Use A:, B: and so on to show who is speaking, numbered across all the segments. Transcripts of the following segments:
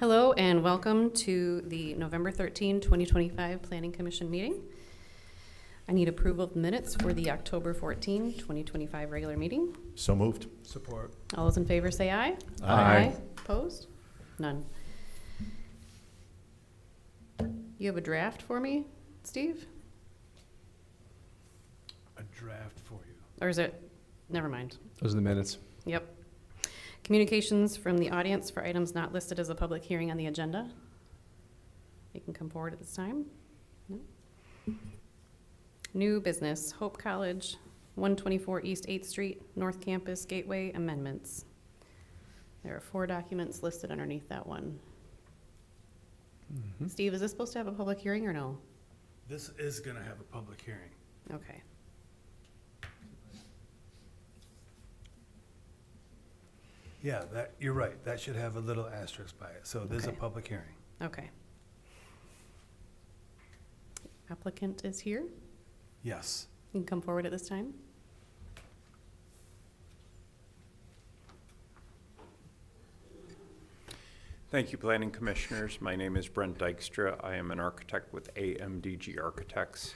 A: Hello and welcome to the November 13, 2025 Planning Commission meeting. I need approval of minutes for the October 14, 2025 regular meeting.
B: So moved.
C: Support.
A: All those in favor say aye.
B: Aye.
A: Opposed? None. You have a draft for me, Steve?
C: A draft for you.
A: Or is it? Never mind.
D: Those are the minutes.
A: Yep. Communications from the audience for items not listed as a public hearing on the agenda. They can come forward at this time. No. New business, Hope College, 124 East 8th Street, North Campus Gateway amendments. There are 4 documents listed underneath that one.
D: Mm-hmm.
A: Steve, is this supposed to have a public hearing or no?
C: This is going to have a public hearing.
A: Okay.
C: Yeah, that you're right. That should have a little asterisk by it. So there's a
A: Okay.
C: public hearing.
A: Okay. Applicant is here.
C: Yes.
A: You can come forward at this time.
E: Thank you, Planning Commissioners. My name is Brent Dykstra. I am an architect with AMDG Architects.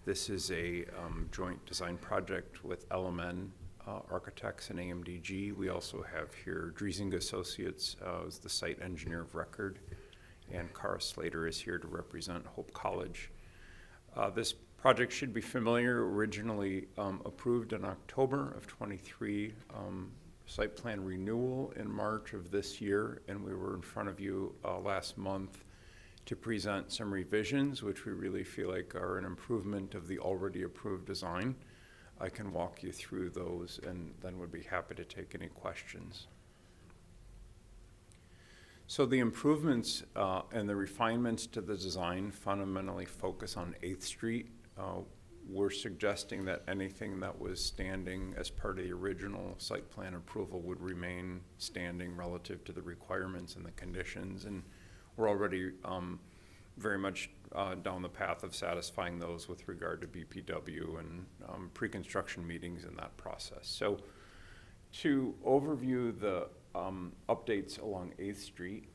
E: This is a joint design project with LMN Architects and AMDG. We also have here Driesing Associates as the site engineer of record, and Cara Slater is here to represent Hope College. This project should be familiar, originally approved in October of 23, site plan renewal in March of this year, and we were in front of you last month to present some revisions, which we really feel like are an improvement of the already approved design. I can walk you through those and then would be happy to take any questions. So the improvements and the refinements to the design fundamentally focus on 8th Street. We're suggesting that anything that was standing as part of the original site plan approval would remain standing relative to the requirements and the conditions, and we're already very much down the path of satisfying those with regard to BPW and pre-construction meetings in that process. So to overview the updates along 8th Street,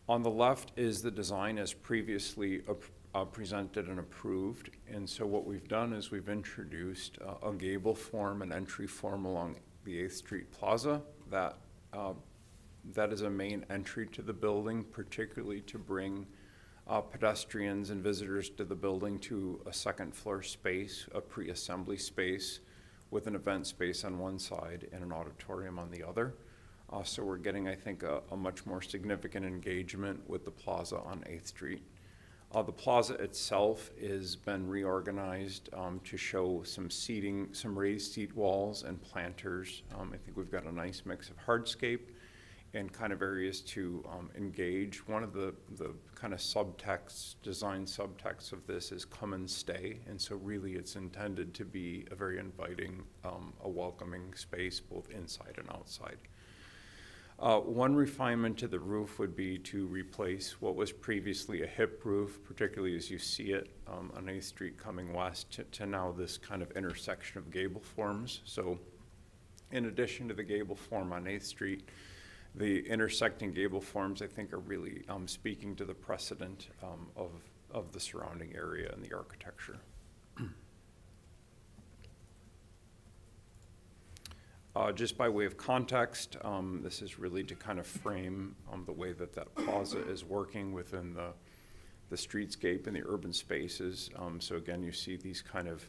E: on the left is the design as previously presented and approved. And so what we've done is we've introduced a gable form, an entry form along the 8th Street Plaza. That is a main entry to the building, particularly to bring pedestrians and visitors to the building to a second floor space, a pre-assembly space with an event space on one side and an auditorium on the other. So we're getting, I think, a much more significant engagement with the plaza on 8th Street. The plaza itself has been reorganized to show some seating, some raised seat walls and planters. I think we've got a nice mix of hardscape and kind of areas to engage. One of the kind of subtexts, design subtexts of this is come and stay. And so really it's intended to be a very inviting, a welcoming space both inside and outside. One refinement to the roof would be to replace what was previously a hip roof, particularly as you see it on 8th Street coming west, to now this kind of intersection of gable forms. So in addition to the gable form on 8th Street, the intersecting gable forms I think are really speaking to the precedent of the surrounding area and the architecture. Just by way of context, this is really to kind of frame the way that plaza is working within the streetscape and the urban spaces. So again, you see these kind of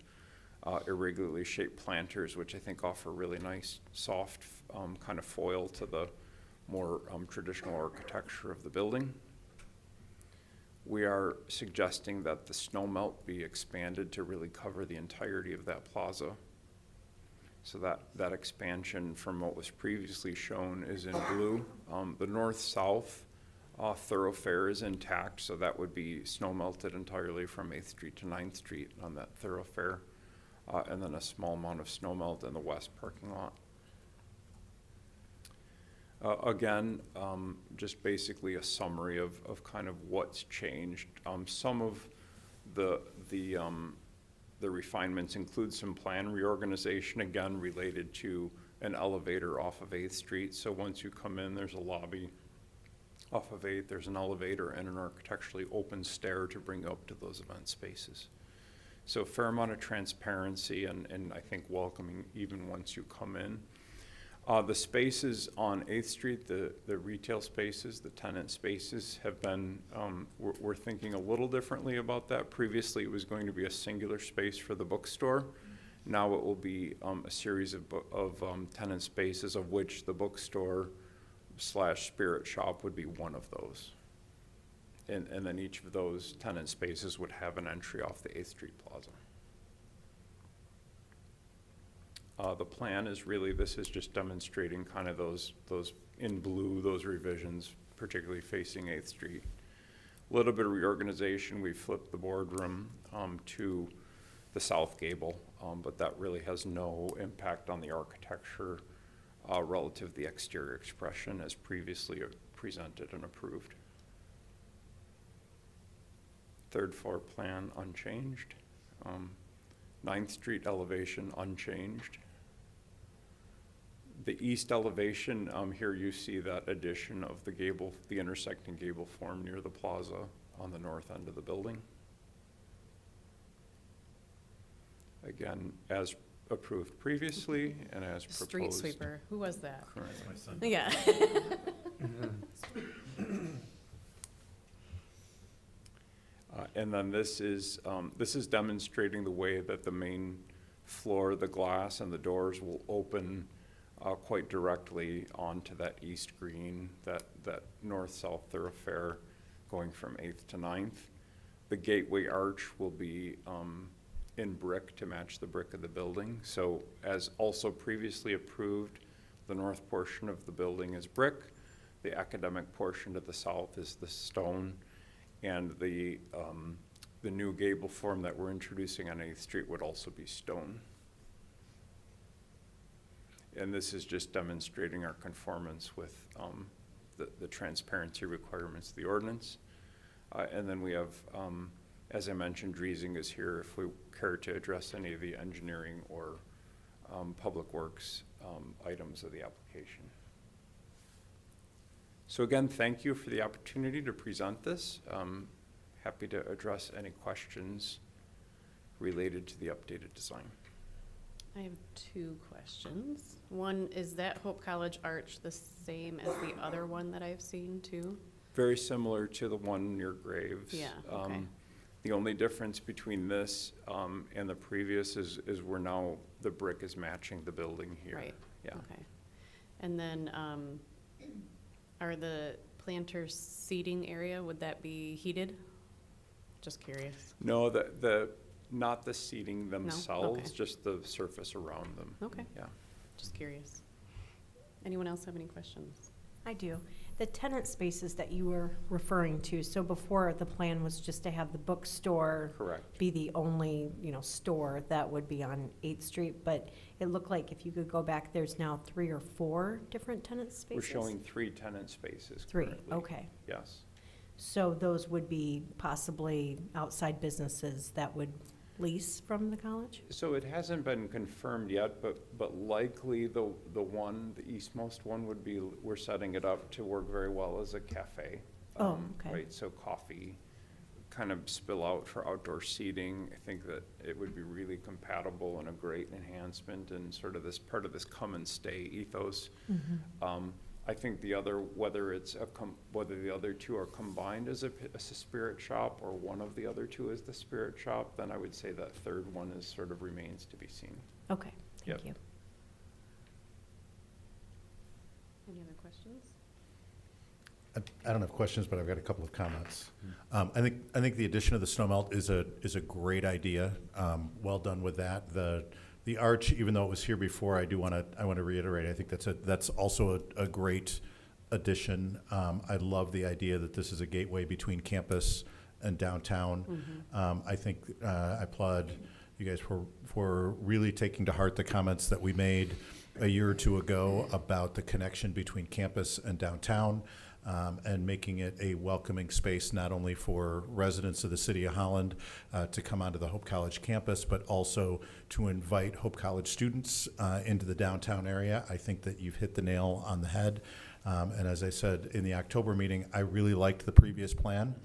E: irregularly shaped planters, which I think offer really nice, soft kind of foil to the more traditional architecture of the building. We are suggesting that the snow melt be expanded to really cover the entirety of that plaza. So that expansion from what was previously shown is in blue. The north-south thoroughfare is intact, so that would be snow melted entirely from 8th Street to 9th Street on that thoroughfare, and then a small amount of snow melt in the west parking lot. Again, just basically a summary of kind of what's changed. Some of the refinements include some plan reorganization, again related to an elevator off of 8th Street. So once you come in, there's a lobby off of 8th, there's an elevator and an architecturally open stair to bring up to those event spaces. So a fair amount of transparency and I think welcoming even once you come in. The spaces on 8th Street, the retail spaces, the tenant spaces have been, we're thinking a little differently about that. Previously, it was going to be a singular space for the bookstore. Now it will be a series of tenant spaces, of which the bookstore / spirit shop would be one of those. And then each of those tenant spaces would have an entry off the 8th Street Plaza. The plan is really, this is just demonstrating kind of those in blue, those revisions, particularly facing 8th Street. A little bit of reorganization, we flipped the boardroom to the south gable, but that really has no impact on the architecture relative to the exterior expression as previously presented and approved. 3rd floor plan unchanged. 9th Street elevation unchanged. The east elevation, here you see that addition of the gable, the intersecting gable form near the plaza on the north end of the building. Again, as approved previously and as proposed.
A: Street sweeper, who was that?
E: Currently.
C: My son.
A: Yeah.
E: And then this is demonstrating the way that the main floor, the glass and the doors will open quite directly onto that east green, that north-south thoroughfare going from 8th to 9th. The gateway arch will be in brick to match the brick of the building. So as also previously approved, the north portion of the building is brick. The academic portion to the south is the stone. And the new gable form that we're introducing on 8th Street would also be stone. And this is just demonstrating our conformance with the transparency requirements of the ordinance. And then we have, as I mentioned, Driesing is here if we care to address any of the engineering or public works items of the application. So again, thank you for the opportunity to present this. Happy to address any questions related to the updated design.
A: I have 2 questions. One, is that Hope College arch the same as the other one that I've seen too?
E: Very similar to the one near Graves.
A: Yeah, okay.
E: The only difference between this and the previous is we're now, the brick is matching the building here.
A: Right.
E: Yeah.
A: Okay. And then, are the planters seating area, would that be heated? Just curious.
E: No, not the seating themselves,
A: Okay.
E: just the surface around them.
A: Okay.
E: Yeah.
A: Just curious. Anyone else have any questions?
B: I do. The tenant spaces that you were referring to, so before the plan was just to have the bookstore
E: Correct.
B: be the only, store that would be on 8th Street, but it looked like if you could go back, there's now 3 or 4 different tenant spaces?
E: We're showing 3 tenant spaces
B: 3,
E: currently.
B: okay.
E: Yes.
B: So those would be possibly outside businesses that would lease from the college?
E: So it hasn't been confirmed yet, but likely the eastmost one would be, we're setting it up to work very well as a cafe.
B: Oh, okay.
E: Right, so coffee, kind of spill out for outdoor seating. I think that it would be really compatible and a great enhancement and sort of this part of this come and stay ethos.
B: Mm-hmm.
E: I think the other, whether the other 2 are combined as a spirit shop or one of the other 2 is the spirit shop, then I would say that 3rd one is sort of remains to be seen.
B: Okay, thank
E: Yep.
B: you.
A: Any other questions?
D: I don't have questions, but I've got a couple of comments. I think the addition of the snow melt is a great idea. Well done with that. The arch, even though it was here before, I want to reiterate. I think that's also a great addition. I love the idea that this is a gateway between campus and downtown.
A: Mm-hmm.
D: I think I applaud you guys for really taking to heart the comments that we made a year or two ago about the connection between campus and downtown, and making it a welcoming space not only for residents of the city of Holland to come onto the Hope College campus, but also to invite Hope College students into the downtown area. I think that you've hit the nail on the head. And as I said in the October meeting, I really liked the previous plan.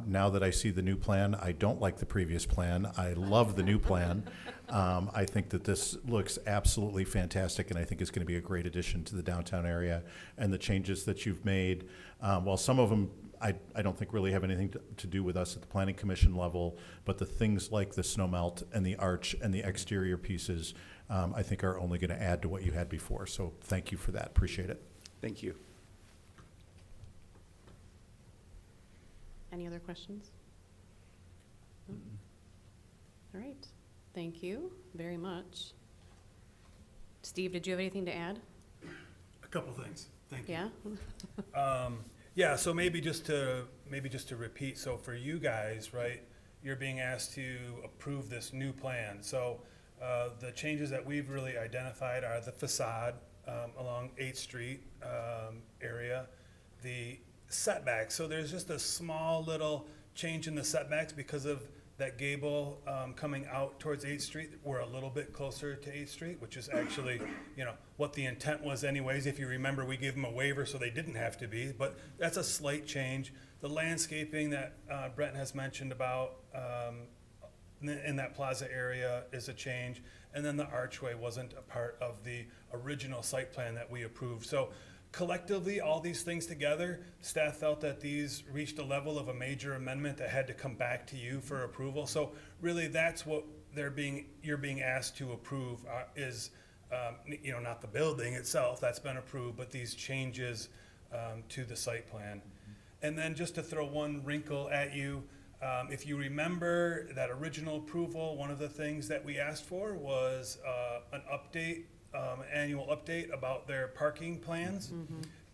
D: Now that I see the new plan, I don't like the previous plan. I love the new plan. I think that this looks absolutely fantastic, and I think it's going to be a great addition to the downtown area. And the changes that you've made, while some of them I don't think really have anything to do with us at the Planning Commission level, but the things like the snow melt and the arch and the exterior pieces, I think are only going to add to what you had before. So thank you for that. Appreciate it.
E: Thank you.
A: Any other questions? No? All right. Thank you very much. Steve, did you have anything to add?
C: A couple things. Thank you.
A: Yeah?
C: Yeah, so maybe just to repeat, so for you guys, right, you're being asked to approve this new plan. So the changes that we've really identified are the facade along 8th Street area, the setbacks. So there's just a small little change in the setbacks because of that gable coming out towards 8th Street. We're a little bit closer to 8th Street, which is actually, you know, what the intent was anyways. If you remember, we gave them a waiver so they didn't have to be, but that's a slight change. The landscaping that Brent has mentioned about in that plaza area is a change. And then the archway wasn't a part of the original site plan that we approved. So collectively, all these things together, staff felt that these reached a level of a major amendment that had to come back to you for approval. So really, that's what you're being asked to approve is, you know, not the building itself, that's been approved, but these changes to the site plan. And then just to throw one wrinkle at you, if you remember that original approval, one of the things that we asked for was an update, annual update about their parking plans.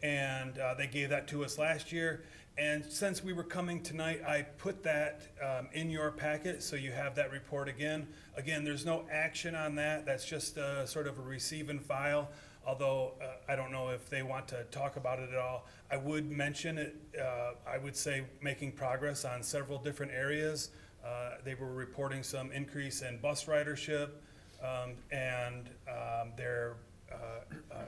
C: And they gave that to us last year. And since we were coming tonight, I put that in your packet, so you have that report again. Again, there's no action on that. That's just sort of a receive and file, although I don't know if they want to talk about it at all. I would mention it, I would say making progress on several different areas. They were reporting some increase in bus ridership, and they're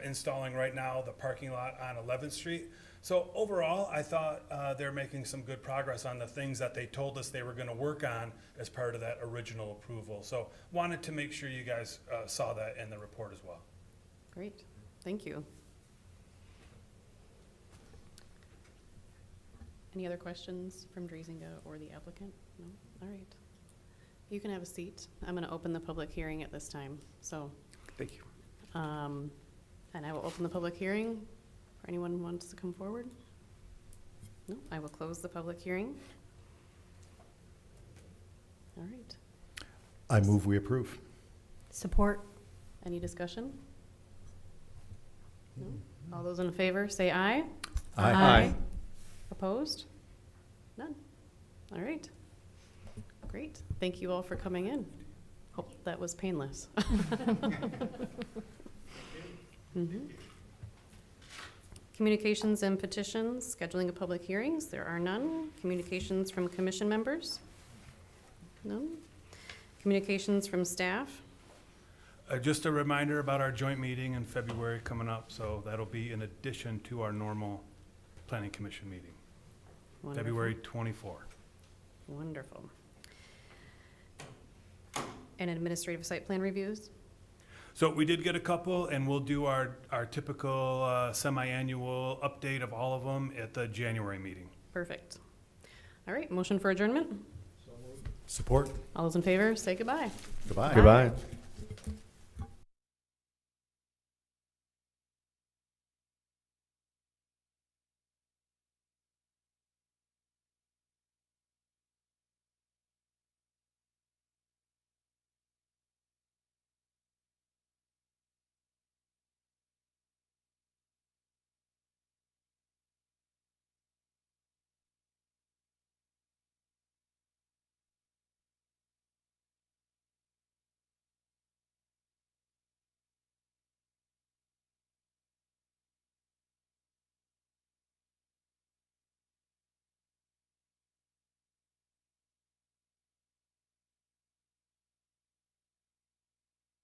C: installing right now the parking lot on 11th Street. So overall, I thought they're making some good progress on the things that they told us they were going to work on as part of that original approval. So wanted to make sure you guys saw that in the report as well.
A: Great. Thank you. Any other questions from Drazinga or the applicant? No? All right. You can have a seat. I'm going to open the public hearing at this time. So,
E: Thank you.
A: and I will open the public hearing for anyone who wants to come forward. No, I will close the public hearing. All right.
D: I move we approve.
B: Support.
A: Any discussion? No? All those in favor, say aye.
D: Aye.
E: Aye.
A: Opposed? None. All right. Great. Thank you all for coming in. Hope that was painless. Mhm. Communications and petitions, scheduling of public hearings, there are none. Communications from commission members? None. Communications from staff?
C: Just a reminder about our joint meeting in February coming up, so that'll be in addition to our normal planning commission meeting,
A: Wonderful.
C: February 24.
A: Wonderful. And administrative site plan reviews?
C: So we did get a couple, and we'll do our typical semi-annual update of all of them at the January meeting.
A: Perfect. All right, motion for adjournment?
D: Support.
A: All those in favor, say goodbye.
D: Goodbye.
E: Goodbye.